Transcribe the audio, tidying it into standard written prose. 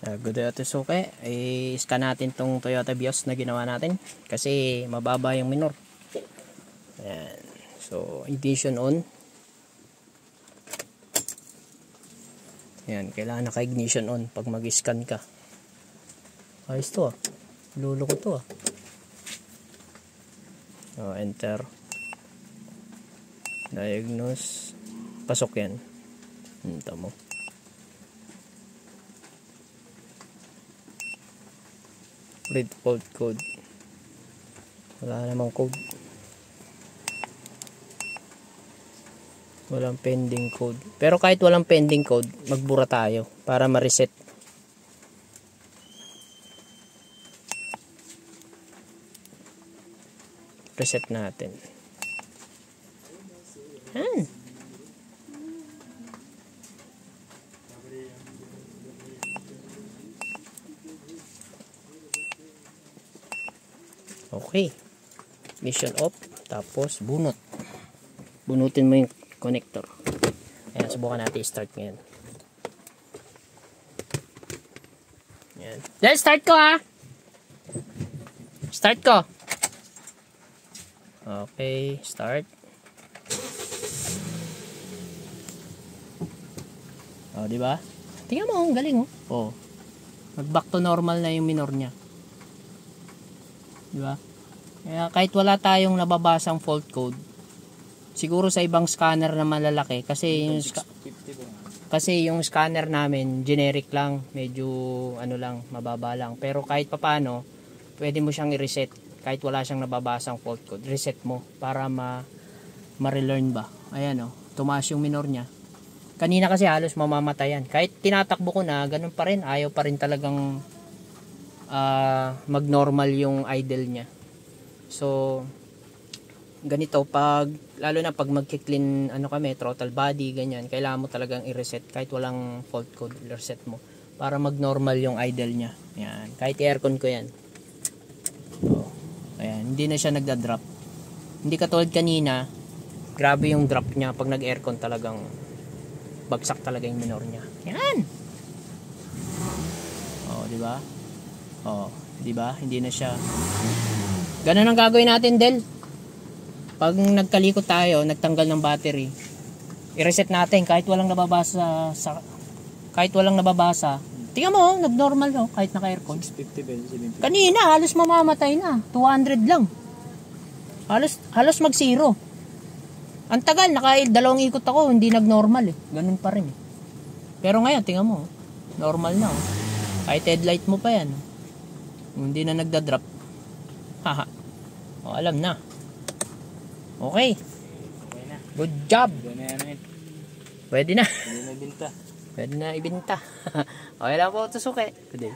Good day, Suke. I-scan natin tong Toyota Vios na ginawa natin kasi mababa yung minor. Ayan. So, ignition on. Ayan, kailangan naka-ignition on pag mag-scan ka. Ayos to ah. Lulo ko to ah. So, enter. Diagnose. Pasok yan. Ito mo. Read fault code. Wala namang code. Walang pending code. Pero kahit walang pending code, magbura tayo para ma-reset. Reset natin. Yan. Okay. Mission off. Tapos bunot. Bunutin mo yung connector. Ayan, subukan natin i-start ngayon. Ayan. Then, start ko ha! Start ko! Okay, start. Oh, di ba? Tingnan mo, ang galing oh. Oh. Mag-back to normal na yung minor niya. Di ba? Kaya kahit wala tayong nababasang fault code, siguro sa ibang scanner na malalaki kasi yung scanner namin generic lang, medyo ano lang, mababa lang. Pero kahit papaano, pwede mo siyang i-reset kahit wala siyang nababasang fault code. Reset mo para ma-relearn ba. Ayan oh, tumaas yung minor niya. Kanina kasi halos mamamatayan. Kahit tinatakbo ko na, ganun pa rin, ayaw pa rin talagang mag-normal yung idle niya. So ganito, pag lalo na pag magki-clean ano kami, throttle body, ganyan, kailangan mo talagang i-reset kahit walang fault code, reset mo para mag-normal yung idle niya. Yan, kahit aircon ko yan. So, ayan, hindi na siya nagda-drop. Hindi katulad kanina, grabe yung drop niya pag nag-aircon, talagang bagsak talaga yung minor niya. Yan. Oh, di ba? Oh, di ba? Hindi na siya. Ganun ang gagawin natin, Del. Pag nagkalikot tayo, nagtanggal ng battery, i-reset natin kahit walang nababasa kahit walang nababasa. Tingnan mo, nag-normal no, kahit naka-aircon. 650 kanina, halos mamamatay na. 200 lang. Halos mag-zero. Ang tagal, dalawang ikot ako, hindi nag-normal eh. Ganun pa rin eh. Pero ngayon, tingnan mo, normal na oh. Kahit headlight mo pa yan. Hindi na nagda-drop. Haha. O, alam na. Okay. Okay na. Good job. Pwede na. Pwede na ibinta. Okay lang po, Suke. Good day.